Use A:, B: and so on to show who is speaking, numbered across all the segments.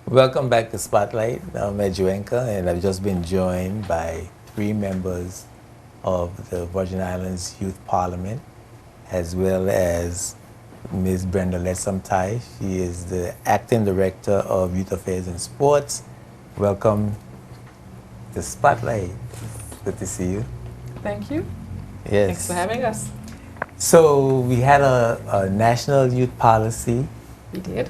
A: Welcome back to Spotlight. I'm Edjuenka, and I've just been joined by three members of the Virgin Islands Youth Parliament, as well as Ms. Brenda Lesomtai. She is the Acting Director of Youth Affairs and Sports. Welcome to Spotlight. Good to see you.
B: Thank you.
A: Yes.
B: Thanks for having us.
A: So we had a national youth policy,
B: We did.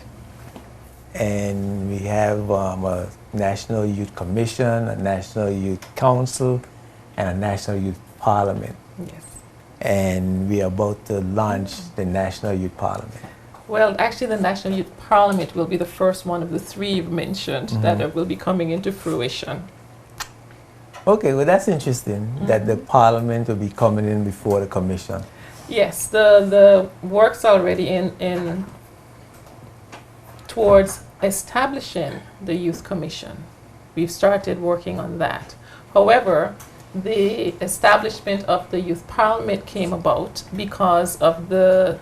A: and we have a National Youth Commission, a National Youth Council, and a National Youth Parliament.
B: Yes.
A: And we are about to launch the National Youth Parliament.
B: Well, actually, the National Youth Parliament will be the first one of the three you've mentioned that will be coming into fruition.
A: Okay, well that's interesting that the Parliament will be coming in before the Commission.
B: Yes, the work's already in towards establishing the Youth Commission. We've started working on that. However, the establishment of the Youth Parliament came about because of the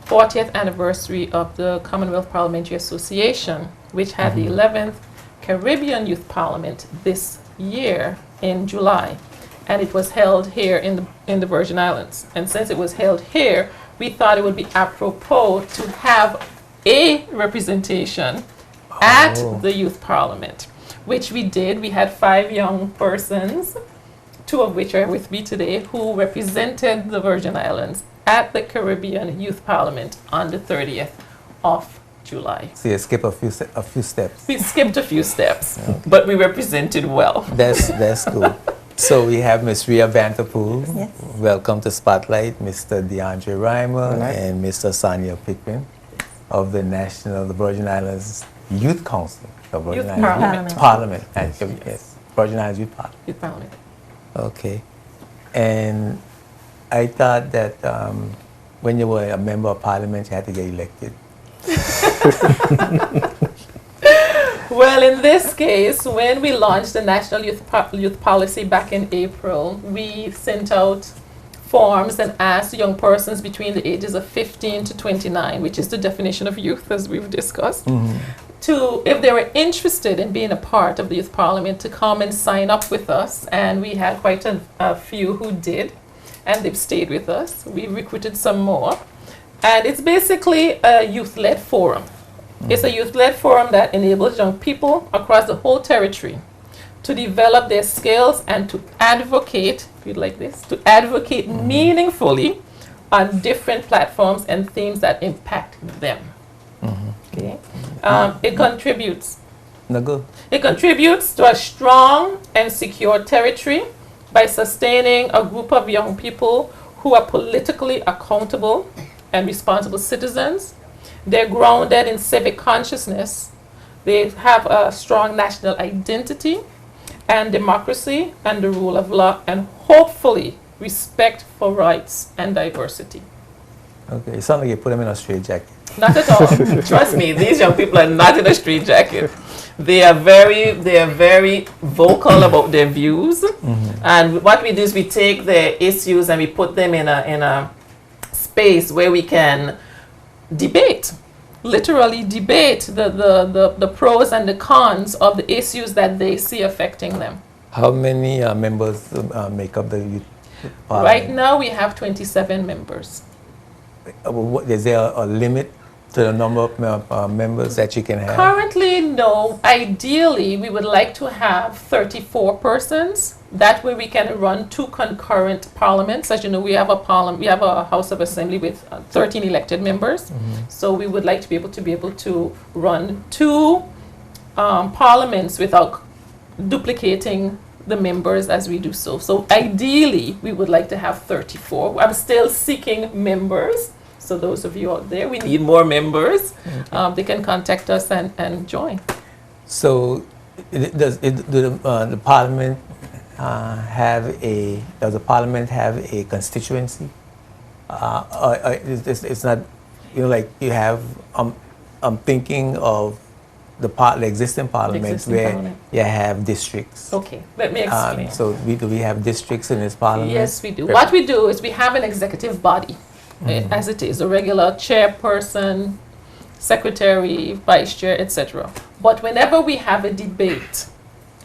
B: 40th anniversary of the Commonwealth Parliamentary Association, which had the 11th Caribbean Youth Parliament this year in July. And it was held here in the Virgin Islands. And since it was held here, we thought it would be apropos to have a representation at the Youth Parliament, which we did. We had 5 young persons, 2 of which are with me today, who represented the Virgin Islands at the Caribbean Youth Parliament on the 30th of July.
A: So you skip a few steps.
B: We skipped a few steps, but we represented well.
A: That's cool. So we have Ms. Ria Vanterpool.
C: Yes.
A: Welcome to Spotlight, Mr. DeAndre Reimer and Mr. Sonia Pickman of the Virgin Islands Youth Council. The Virgin
B: Youth
A: Islands
B: Parliament.
A: Yes. Virgin Islands Youth Parliament.
B: Youth Parliament.
A: Okay. And I thought that when you were a member of Parliament, you had to get elected.
B: Well, in this case, when we launched the National Youth Policy back in April, we sent out forms and asked young persons between the ages of 15 to 29, which is the definition of youth, as we've discussed, to, if they were interested in being a part of the Youth Parliament, to come and sign up with us. And we had quite a few who did, and they've stayed with us. We recruited some more. And it's basically a youth-led forum. It's a youth-led forum that enables young people across the whole territory to develop their skills and to advocate, if you'd like this, to advocate meaningfully on different platforms and themes that impact them. Okay? It contributes.
A: No good.
B: It contributes to a strong and secure territory by sustaining a group of young people who are politically accountable and responsible citizens. They're grounded in civic consciousness. They have a strong national identity and democracy and the rule of law, and hopefully respect for rights and diversity.
A: Okay, it sounds like you put them in a straitjacket.
B: Not at all. Trust me, these young people are not in a straitjacket. They are very vocal about their views. And what we do is we take their issues and we put them in a space where we can debate, literally debate the pros and the cons of the issues that they see affecting them.
A: How many members make up the youth parliament?
B: Right now we have 27 members.
A: Is there a limit to the number of members that you can have?
B: Currently, no. Ideally, we would like to have 34 persons. That way we can run 2 concurrent parliaments. As you know, we have a House of Assembly with 13 elected members. So we would like to be able to run 2 parliaments without duplicating the members as we do so. So ideally, we would like to have 34. I'm still seeking members. So those of you out there, we need more members. They can contact us and join.
A: So does the Parliament does the Parliament have a constituency? It's not, like you have, I'm thinking of the existing Parliament where you have districts.
B: Okay, let me explain.
A: So do we have districts in this Parliament?
B: Yes, we do. What we do is we have an executive body, as it is, a regular chairperson, secretary, vice chair, etc. But whenever we have a debate,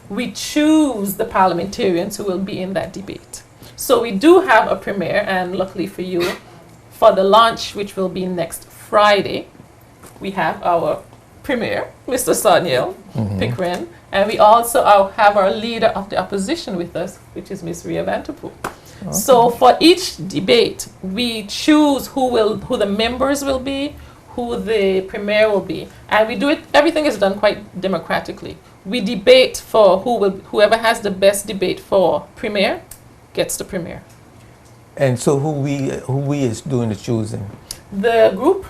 B: we choose the parliamentarians who will be in that debate. So we do have a premier, and luckily for you, for the launch, which will be next Friday, we have our premier, Mr. Soniel Pickering, and we also have our leader of the opposition with us, which is Ms. Ria Vanterpool.
A: Okay.
B: So for each debate, we choose who the members will be, who the premier will be, and we do it. Everything is done quite democratically. We debate for whoever has the best debate for premier gets the premier.
A: And so who we is doing the choosing?
B: The group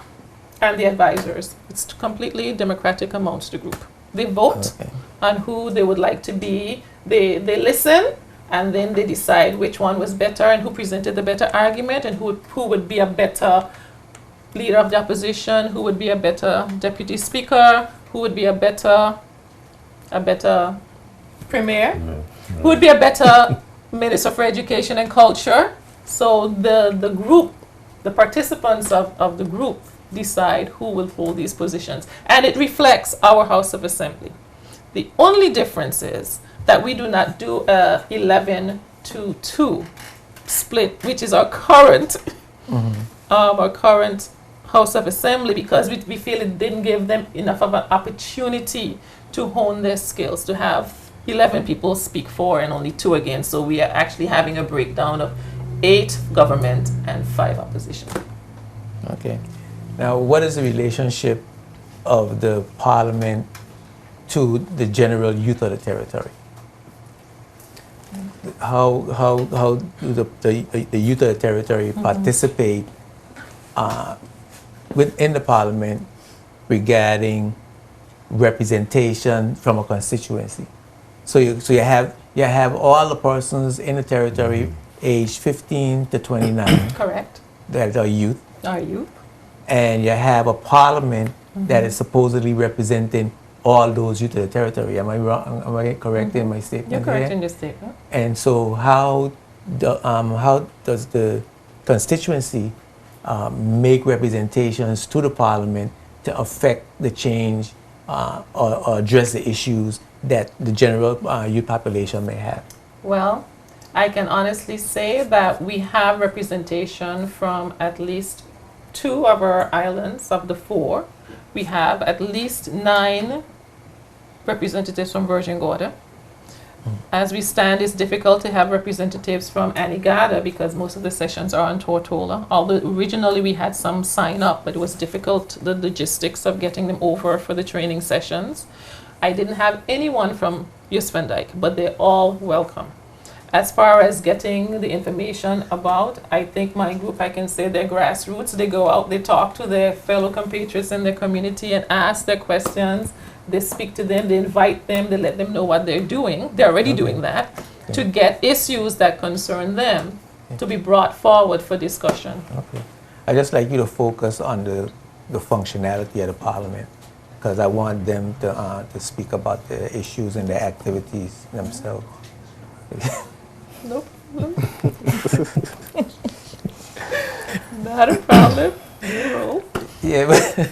B: and the advisors. It's completely democratic amongst the group. They vote
A: Okay.
B: on who they would like to be. They listen, and then they decide which one was better and who presented the better argument, and who would be a better leader of the opposition, who would be a better deputy speaker, who would be a better premier, who would be a better minister for education and culture. So the group, the participants of the group decide who will hold these positions. And it reflects our House of Assembly. The only difference is that we do not do a 11-2 split, which is our current House of Assembly, because we feel it didn't give them enough of an opportunity to hone their skills, to have 11 people speak for and only 2 against. So we are actually having a breakdown of 8 government and 5 opposition.
A: Okay. Now, what is the relationship of the parliament to the general youth of the territory? How do the youth of the territory participate within the parliament regarding representation from a constituency? So you have all the persons in the territory aged 15 to 29
B: Correct.
A: that are youth,
B: Are you?
A: and you have a parliament that is supposedly representing all those youth of the territory. Am I wrong? Am I correct in my statement?
B: You're correct
A: here?
B: in your statement.
A: And so how does the constituency make representations to the parliament to affect the change or address the issues that the general youth population may have?
B: Well, I can honestly say that we have representation from at least 2 of our islands of the 4. We have at least 9 representatives from Virgin Gorda. As we stand, it's difficult to have representatives from Anegada because most of the sessions are on Tortola. Although originally we had some sign up, but it was difficult, the logistics of getting them over for the training sessions. I didn't have anyone from Yusvendijk, but they're all welcome. As far as getting the information about, I think my group, I can say they're grassroots. They go out, they talk to their fellow compatriots in their community and ask their questions. They speak to them, they invite them, they let them know what they're doing. They're already doing that, to get issues that concern them to be brought forward for discussion.
A: Okay. I'd just like you to focus on the functionality of the parliament, because I want them to speak about the issues and the activities themselves.
B: No problem. Not a problem. No.
A: Yeah, but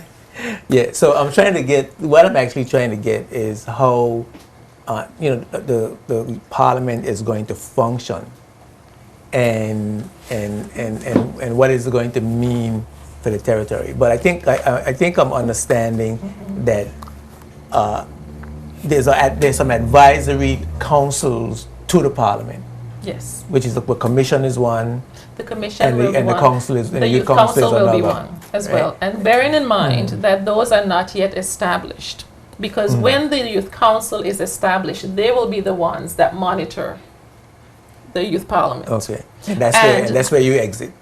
A: yeah. So what I'm actually trying to get is how the parliament is going to function, and what is it going to mean for the territory. But I think I'm understanding that there's some advisory councils to the parliament.
B: Yes.
A: Which is the commission is one.
B: The commission
A: And
B: will be
A: the
B: one.
A: council is- and
B: the youth council
A: is
B: will be
A: another,
B: one as
A: right?
B: well. And bearing in mind that those are not yet established, because when the youth council is established, they will be the ones that monitor the youth parliament.
A: Okay. And
B: And-
A: that's where you exit.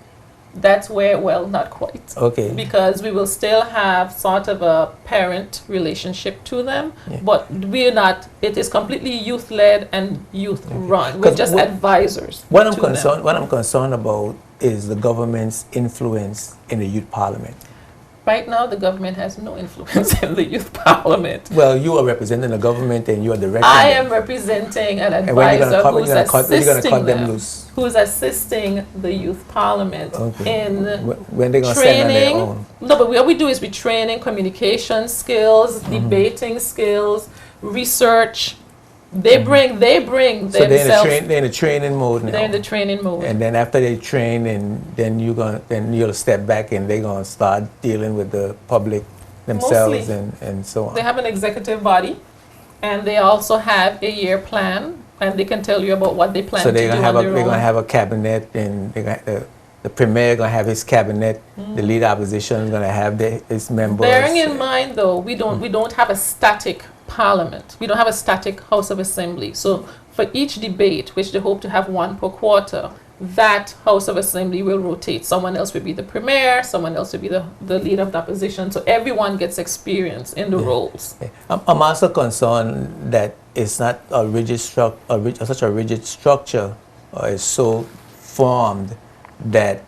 B: That's where, well, not quite.
A: Okay.
B: Because we will still have sort of a parent relationship to them,
A: Yeah.
B: but we're not, it is completely youth-led and youth-run. We're
A: 'Cause
B: just
A: what-
B: advisors
A: What I'm
B: to them.
A: concerned about is the government's influence in the youth parliament.
B: Right now, the government has no influence in the youth parliament.
A: Well, you are representing the government and you are directing
B: I
A: them.
B: am representing an
A: And when you're
B: advisor
A: gonna
B: who's
A: when you're gonna
B: assisting
A: cut them
B: them,
A: loose?
B: who's assisting the youth parliament
A: Okay.
B: in
A: When they're gonna stand on their
B: training.
A: own?
B: No, but what we do is we training communication skills, debating skills, research. They bring
A: So
B: themselves.
A: they're in the training mode now.
B: They're in the training mode.
A: And then after they train, and then you'll step back and they're gonna start dealing with the public themselves
B: Mostly.
A: and so on.
B: They have an executive body, and they also have a year plan, and they can tell you about what they plan
A: So
B: to do
A: they're
B: on
A: gonna
B: their
A: they're
B: own.
A: gonna have a cabinet, and the premier gonna have his cabinet. The leader opposition is gonna have his members.
B: Bearing in mind, though, we don't have a static parliament. We don't have a static House of Assembly. So for each debate, which they hope to have one per quarter, that House of Assembly will rotate. Someone else will be the premier, someone else will be the leader of the opposition. So everyone gets experience in the roles.
A: Yeah. I'm also concerned that it's not a rigid such a rigid structure, or is so formed that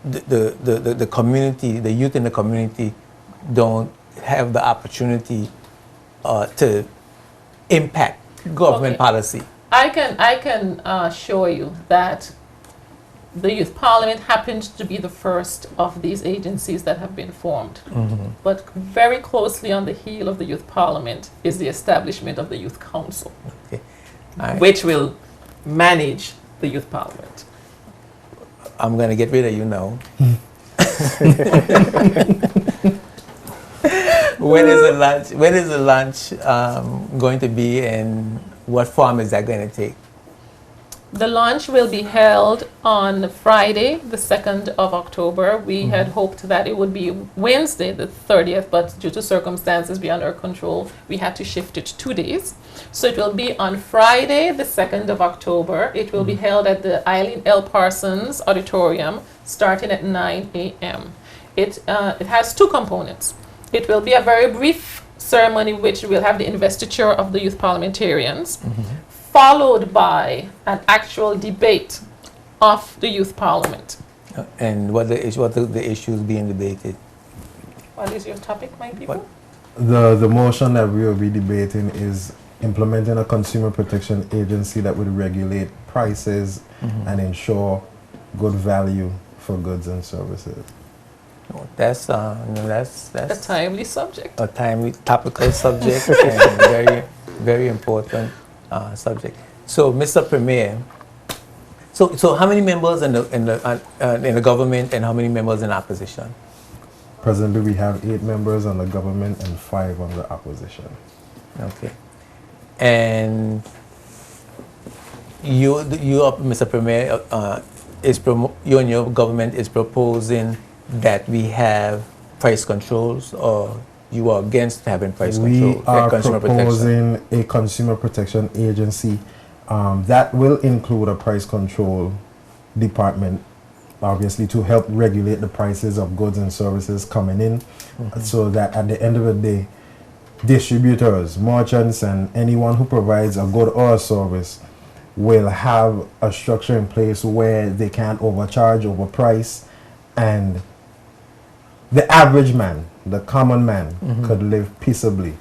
A: the community, the youth in the community, don't have the opportunity to impact government
B: Okay.
A: policy.
B: I can assure you that the Youth Parliament happens to be the first of these agencies that have been formed. But very closely on the heel of the Youth Parliament is the establishment of the Youth Council,
A: Okay. All right.
B: which will manage the Youth Parliament.
A: I'm gonna get rid of you now. When is the lunch going to be, and what form is that going to take?
B: The launch will be held on Friday, the 2nd of October. We had hoped that it would be Wednesday, the 30th, but due to circumstances beyond our control, we had to shift it 2 days. So it will be on Friday, the 2nd of October. It will be held at the Eileen L. Parsons Auditorium, starting at 9 a.m. It has two components. It will be a very brief ceremony, which will have the investiture of the youth parliamentarians, followed by an actual debate of the youth parliament.
A: And what the issues being debated?
B: What is your topic, my people?
A: What?
C: The motion that we will be debating is implementing a consumer protection agency that would regulate prices and ensure good value for goods and services.
A: That's
B: A timely subject.
A: a timely, topical subject and very, very important subject. So, Mr. Premier, so how many members in the government and how many members in opposition?
C: Presently, we have 8 members on the government and 5 on the opposition.
A: Okay, and you, Mr. Premier, you and your government is proposing that we have price controls, or you are against having price controls?
C: We are
A: consumer
C: proposing a consumer protection agency that will include a price control department, obviously, to help regulate the prices of goods and services coming in, so that at the end of the day, distributors, merchants, and anyone who provides a good or a service will have a structure in place where they can't overcharge, overprice, and the average man, the common man, could live peaceably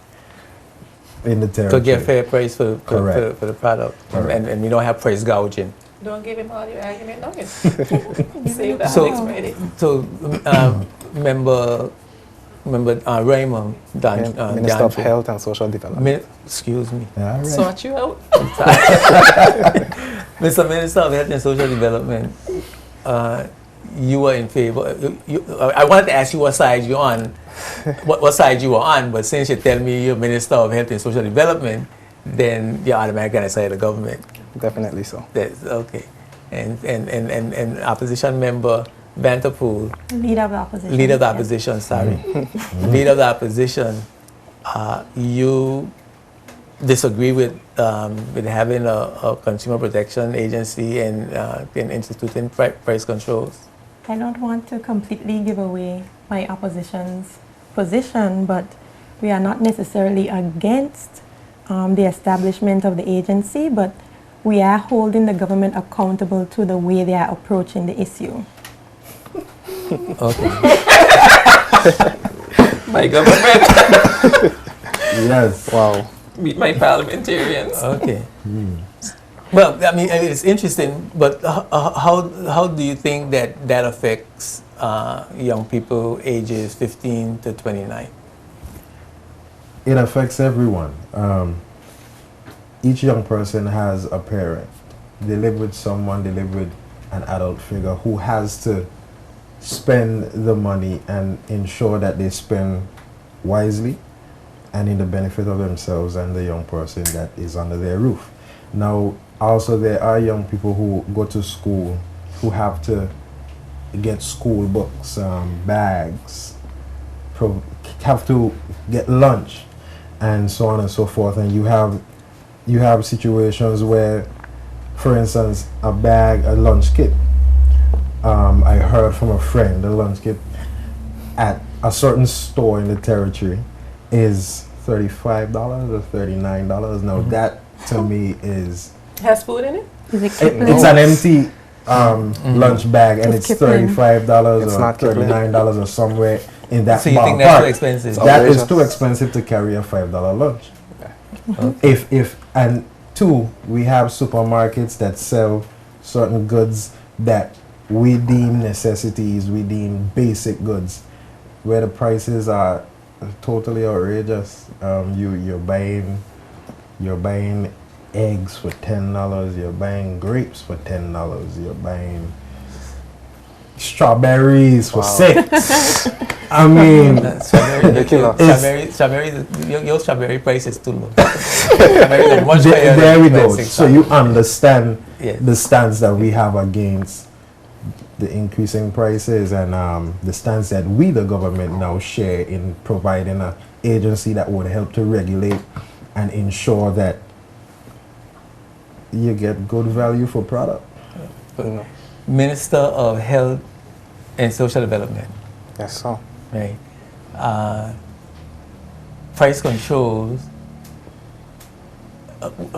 C: in the territory.
A: To get fair price for the product,
C: Correct.
A: and we don't have price gouging.
B: Don't give him all your argument nuggets. Save that
A: So-
B: next Friday.
A: So, member Raymond
D: Minister of Health and Social Development.
A: excuse me,
C: All right.
B: Sort you out.
A: Mr. Minister of Health and Social Development, you were in favor. I wanted to ask you what side you're on, what side you were on, but since you tell me you're Minister of Health and Social Development, then you're automatically on the side of the government.
D: Definitely so.
A: That's okay. And opposition member Vanterpool,
E: Leader of the opposition.
A: Leader of the
E: yes.
A: opposition, sorry. Leader of the opposition, you disagree with having a consumer protection agency and instituting price controls?
E: I don't want to completely give away my opposition's position, but we are not necessarily against the establishment of the agency, but we are holding the government accountable to the way they are approaching the issue.
A: Okay.
B: My government.
C: Yes.
D: Wow.
B: Meet my parliamentarians.
A: Okay. Well, I mean, it's interesting, but how do you think that affects young people ages 15 to 29?
C: It affects everyone. Each young person has a parent. They live with someone, they live with an adult figure who has to spend the money and ensure that they spend wisely and in the benefit of themselves and the young person that is under their roof. Now, also there are young people who go to school who have to get school books, bags, have to get lunch, and so on and so forth. And you have situations where, for instance, a lunch kit. I heard from a friend, the lunch kit at a certain store in the territory is $35 or $39. Now that to me is
B: Has food in it?
E: Is it Kipling?
C: it's an empty lunch bag and
E: It's
C: it's
E: Kipling.
C: $35
D: It's
C: or
D: not Kipling.
C: $39 or somewhere in that
A: So you think that's too
C: ballpark.
A: expensive?
C: That is
D: outrageous.
C: too expensive to carry a $5 lunch. If and two, we have supermarkets that sell certain goods that we deem necessities, we deem basic goods, where the prices are totally outrageous. You're buying eggs for $10. You're buying grapes for $10. You're buying strawberries for $6. I mean,
A: Strawberry, your strawberry price is too low. Strawberries are much higher
C: there we
A: than
C: go.
A: $6.
C: So you understand
A: Yes.
C: the stance that we have against the increasing prices and the stance that we, the government, now share in providing an agency that would help to regulate and ensure that you get good value for product.
A: Minister of Health and Social Development,
D: Yes, so.
A: right? Price controls.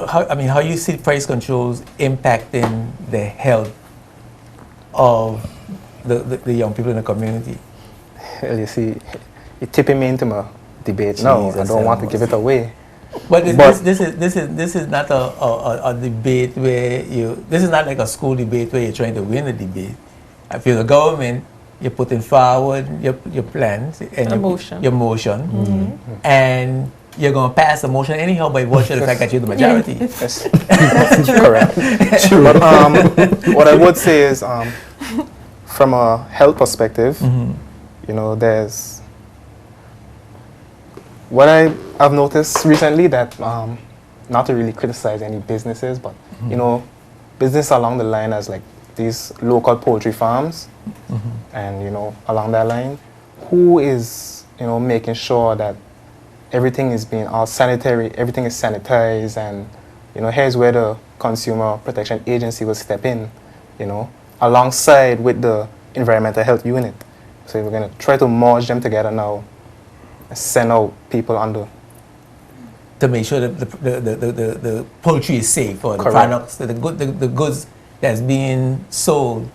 A: How you see price controls impacting the health of the young people in the community?
D: Well, you see, you're tipping me into my debate now. I
A: Jesus,
D: don't want to give it away.
A: But
D: But-
A: this is not a debate where this is not like a school debate where you're trying to win a debate. If you're the government, you're putting forward your plans and your motion, and you're going to pass the motion anyhow by virtue of the fact that you're the majority.
D: Yes, correct. But what I would say is, from a health perspective, you know, there's what I've noticed recently that, not to really criticize any businesses, but you know, business along the line as like these local poultry farms, and you know, along that line, who is, you know, making sure that everything is being all sanitary, everything is sanitized, and you know, here's where the Consumer Protection Agency will step in, you know, alongside with the Environmental Health Unit. So we're going to try to merge them together now, and send out people under.
A: To make sure that the poultry is safe, or the
D: Correct.
A: products, the goods that's being sold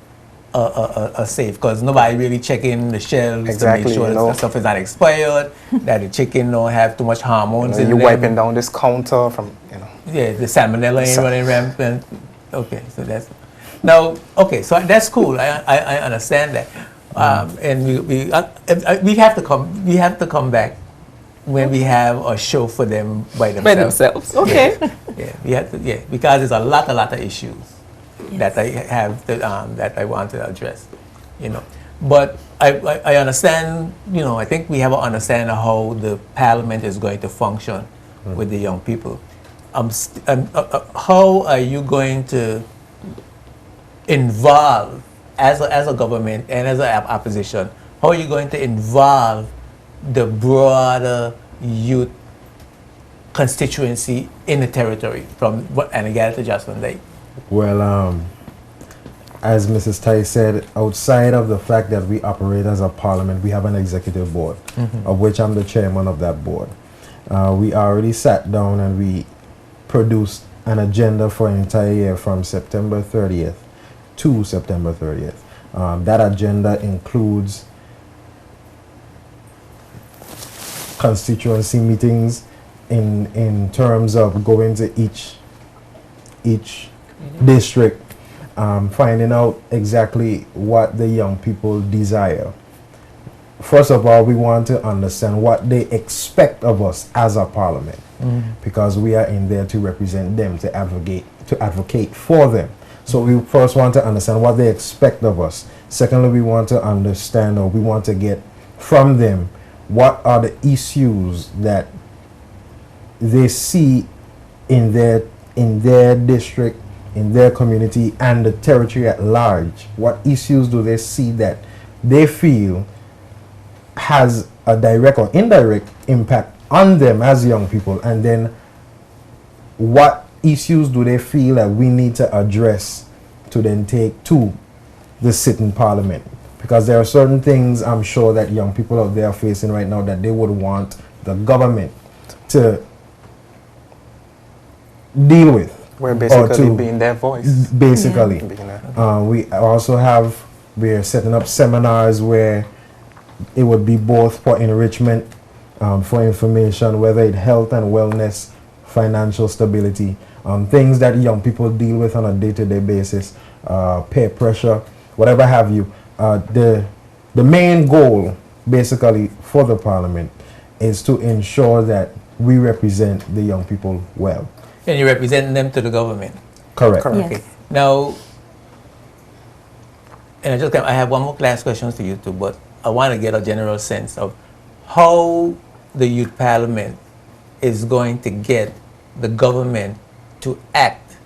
A: are safe, because nobody really checking the shelves to
D: Exactly,
A: make sure
D: you
A: that
D: know.
A: the stuff is not expired, that the chicken don't have too much hormones in
D: You're
A: them.
D: wiping down this counter from, you know.
A: Yeah, the salmonella ain't running rampant. Okay, so that's now. Okay, so that's cool. I understand that, and we have to come. We have to come back when we have a show for them by themselves.
B: By themselves. Okay.
A: Yeah, we have to. Yeah, because there's a lot of issues that I have that I want to address. You know, but I understand. You know, I think we have an understanding of how the parliament is going to function with the young people. How are you going to involve, as a government and as an opposition, how are you going to involve the broader youth constituency in the territory from Anegada to Jocelyn Lake?
C: Well, as Mrs. Tai said, outside of the fact that we operate as a parliament, we have an executive board, of which I'm the chairman of that board. We already sat down and we produced an agenda for an entire year from September 30th to September 30th. That agenda includes constituency meetings in terms of going to each district, finding out exactly what the young people desire. First of all, we want to understand what they expect of us as a parliament, because we are in there to represent them, to advocate for them. So we first want to understand what they expect of us. Secondly, we want to understand, or we want to get from them, what are the issues that they see in their district, in their community, and the territory at large. What issues do they see that they feel has a direct or indirect impact on them as young people? And then what issues do they feel that we need to address to then take to the sitting parliament? Because there are certain things I'm sure that young people out there are facing right now that they would want the government to deal with.
D: We're basically being their voice.
C: Basically.
D: Yeah.
C: We're setting up seminars where it would be both for enrichment, for information, whether it's health and wellness, financial stability, things that young people deal with on a day-to-day basis, peer pressure, whatever have you. The main goal, basically, for the parliament is to ensure that we represent the young people well.
A: And you represent them to the government.
C: Correct.
D: Correct.
E: Yes.
A: Now, and I have one more last question to you too, but I want to get a general sense of how the youth parliament is going to get the government to act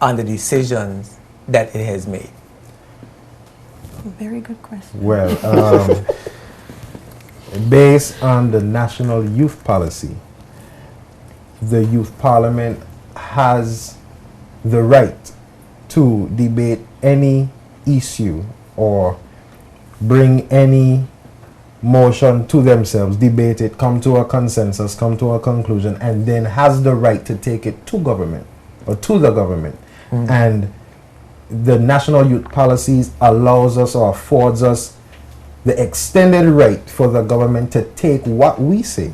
A: on the decisions that it has made.
E: Very good question.
C: Well, based on the national youth policy, the youth parliament has the right to debate any issue or bring any motion to themselves, debate it, come to a consensus, come to a conclusion, and then has the right to take it to government or to the government. And the national youth policies allows us or affords us the extended right for the government to take what we say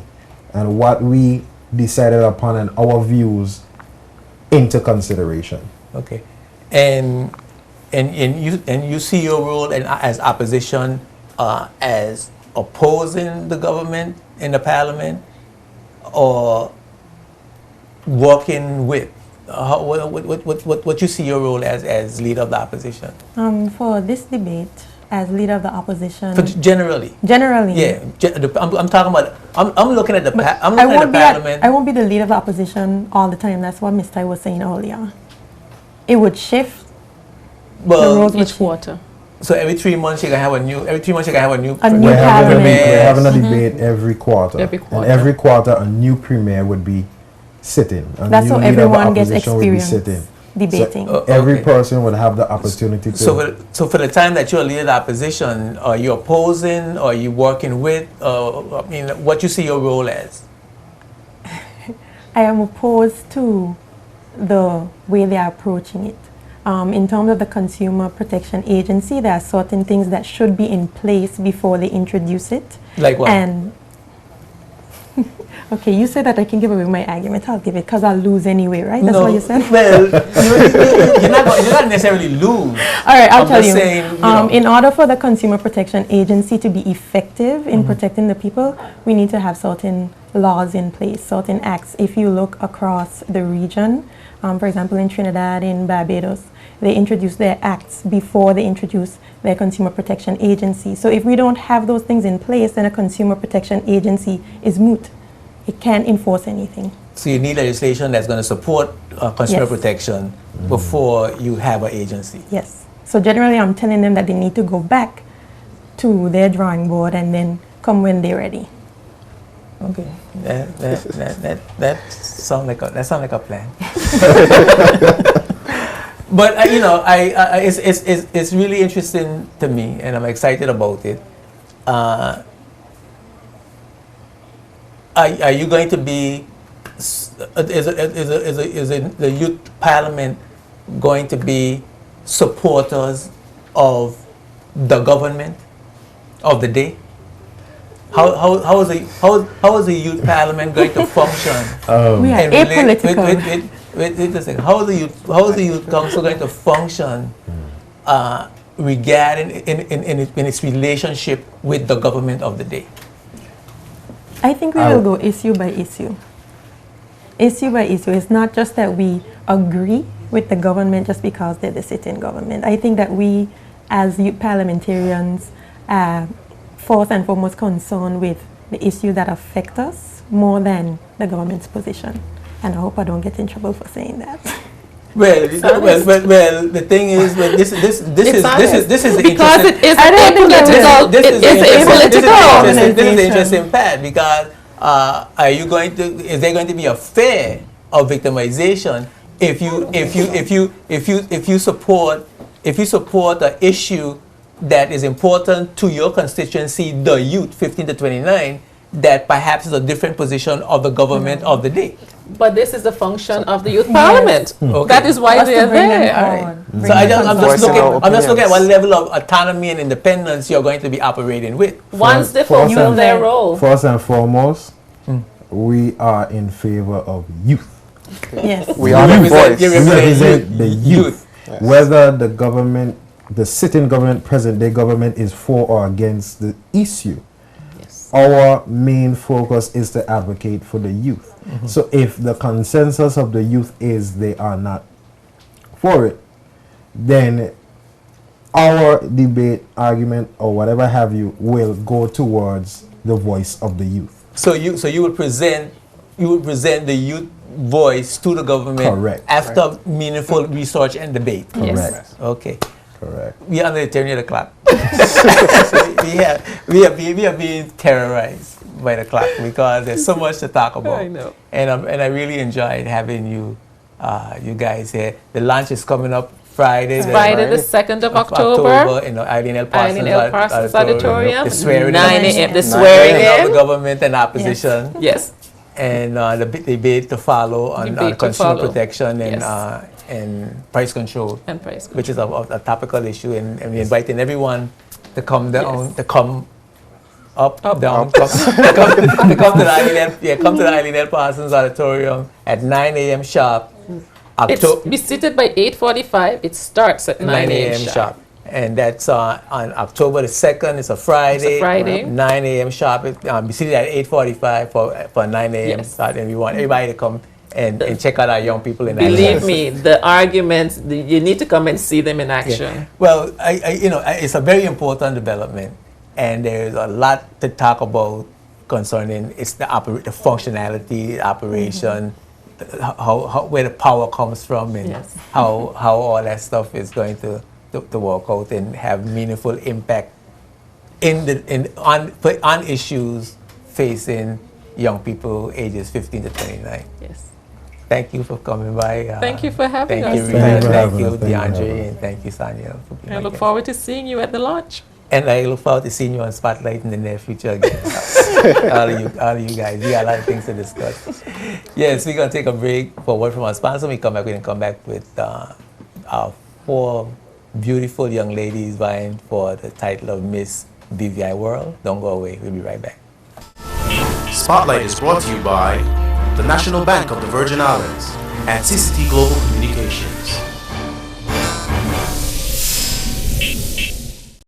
C: and what we decided upon and our views into consideration.
A: Okay, and you see your role as opposition as opposing the government in the parliament or working with. What you see your role as leader of the opposition?
E: For this debate, as leader of the opposition,
A: Generally. Yeah, I'm talking about. I'm looking at the. I'm looking at the parliament.
E: I won't be the leader of the opposition all the time. That's what Mr. was saying earlier. It would shift. The roles would
B: Each
E: shift.
B: quarter.
A: So every 3 months you can have a new. Every 3 months you can have a new.
E: A new
C: We're having,
E: parliament.
C: we're having a debate every quarter.
B: Every quarter.
C: And every quarter a new premier would be sitting. A
E: That's
C: new
E: how
C: leader of
E: everyone gets
C: opposition would be
E: experience
C: sitting.
E: debating.
C: So every
A: Okay.
C: person would have the opportunity to.
A: So for the time that you're leader of the opposition, are you opposing? Or are you working with? I mean, what you see your role as?
E: I am opposed to the way they are approaching it. In terms of the Consumer Protection Agency, there are certain things that should be in place before they introduce it.
A: Like what?
E: And okay, you said that I can give away my argument. I'll give it because I'll lose anyway, right? That's what you said.
A: Well, you're not necessarily lose.
E: All right, I'll
A: I'm
E: tell
A: just
E: you.
A: saying, you know.
E: In order for the Consumer Protection Agency to be effective in protecting the people, we need to have certain laws in place, certain acts. If you look across the region, for example, in Trinidad, in Barbados, they introduce their acts before they introduce their Consumer Protection Agency. So if we don't have those things in place, then a Consumer Protection Agency is moot. It can't enforce anything.
A: So you need legislation that's going to support consumer
E: Yes.
A: protection before you have an agency.
E: Yes. So generally, I'm telling them that they need to go back to their drawing board and then come when they're ready.
A: Okay, that sounds like a plan. But you know, it's really interesting to me, and I'm excited about it. Are you going to be? Is the youth parliament going to be supporters of the government of the day? how is the youth parliament going to function?
E: We are
A: And relate-
E: apolitical.
A: wait a second. How is the youth council going to function regarding in its relationship with the government of the day?
E: I think we will go issue by issue. Issue by issue. It's not just that we agree with the government just because they're the sitting government. I think that we, as youth parliamentarians, are first and foremost concerned with the issues that affect us more than the government's position. And I hope I don't get in trouble for saying that.
A: Well, the thing is, this is the
B: Because
A: interesting.
B: it is
E: I don't think that
B: apolitical.
A: This
B: It
A: is
B: is apolitical.
A: this is the interesting part, because are you going to? Is there going to be a fear of victimization if you support an issue that is important to your constituency, the youth 15 to 29, that perhaps is a different position of the government of the day?
B: But this is the function of the youth parliament.
A: Okay.
B: That is why
E: Just to
B: they're
E: bring them
B: there.
E: forward.
A: So
E: Bring
A: I'm
E: them
A: just
D: Voicing our
A: looking at what
D: opinions.
A: level of autonomy and independence you're going to be operating with.
B: Once they
C: For us
B: fulfill
C: and-
B: their role.
C: First and foremost, we are in favor of youth.
E: Yes.
D: We are the voice.
A: You
C: We
A: represent
C: represent the youth.
D: Yes.
C: Whether the government, the sitting government, present day government is for or against the issue,
B: Yes.
C: our main focus is to advocate for the youth. So if the consensus of the youth is they are not for it, then our debate, argument, or whatever have you will go towards the voice of the youth.
A: So you will present the youth voice to the government.
C: Correct.
A: After meaningful research and debate.
B: Yes.
C: Correct.
A: Okay.
C: Correct.
A: We are under the tyranny of the clock. we are being terrorized by the clock because there's so much to talk about.
B: I know.
A: And I really enjoyed having you guys here. The launch is coming up Friday.
B: It's Friday the 2nd of
A: October in the Eileen L. Parsons,
B: Eileen L. Parsons Auditorium.
A: The swearing
B: 9 a.m. The
A: 9
B: swearing
A: a.m. of
B: in.
A: the government and opposition.
B: Yes.
A: And the debate to follow on
B: Debate to
A: consumer
B: follow.
A: protection and
B: Yes.
A: and price control,
B: And praise.
A: which is a topical issue, and we're inviting everyone to come down, to come up, down, to come to the Eileen L. Parsons Auditorium at 9 a.m. sharp.
B: Be seated by 8:45. It starts at 9 a.m. sharp.
A: And that's on October the 2nd. It's a Friday.
B: It's a Friday.
A: 9 a.m. sharp. Be seated at 8:45 for 9 a.m.
B: Yes.
A: start, and we want everybody to come and check out our young people in
B: Believe
A: action.
B: me, the arguments, you need to come and see them in action.
A: Yeah. Well, it's a very important development, and there's a lot to talk about concerning the functionality, operation, how where the power comes from, and
B: Yes.
A: how all that stuff is going to work out and have meaningful impact on issues facing young people ages 15 to 29.
B: Yes.
A: Thank you for coming by.
B: Thank you for having
A: Thank you,
B: us.
A: Rita.
C: Thank you for
A: Thank
C: having
A: you,
C: us. Thank you for having
A: DeAndre,
C: us.
A: and thank you, Sonia, for being
B: I
A: my
B: look
A: guest.
B: forward to seeing you at the launch.
A: And I look forward to seeing you on Spotlight in the near future again. all of you guys. We got a lot of things to discuss. Yes, we're going to take a break for a word from our sponsor. We come back with our 4 beautiful young ladies vying for the title of Miss BVI World. Don't go away. We'll be right back.
F: Spotlight is brought to you by the National Bank of the Virgin Islands and CCT Global Communications.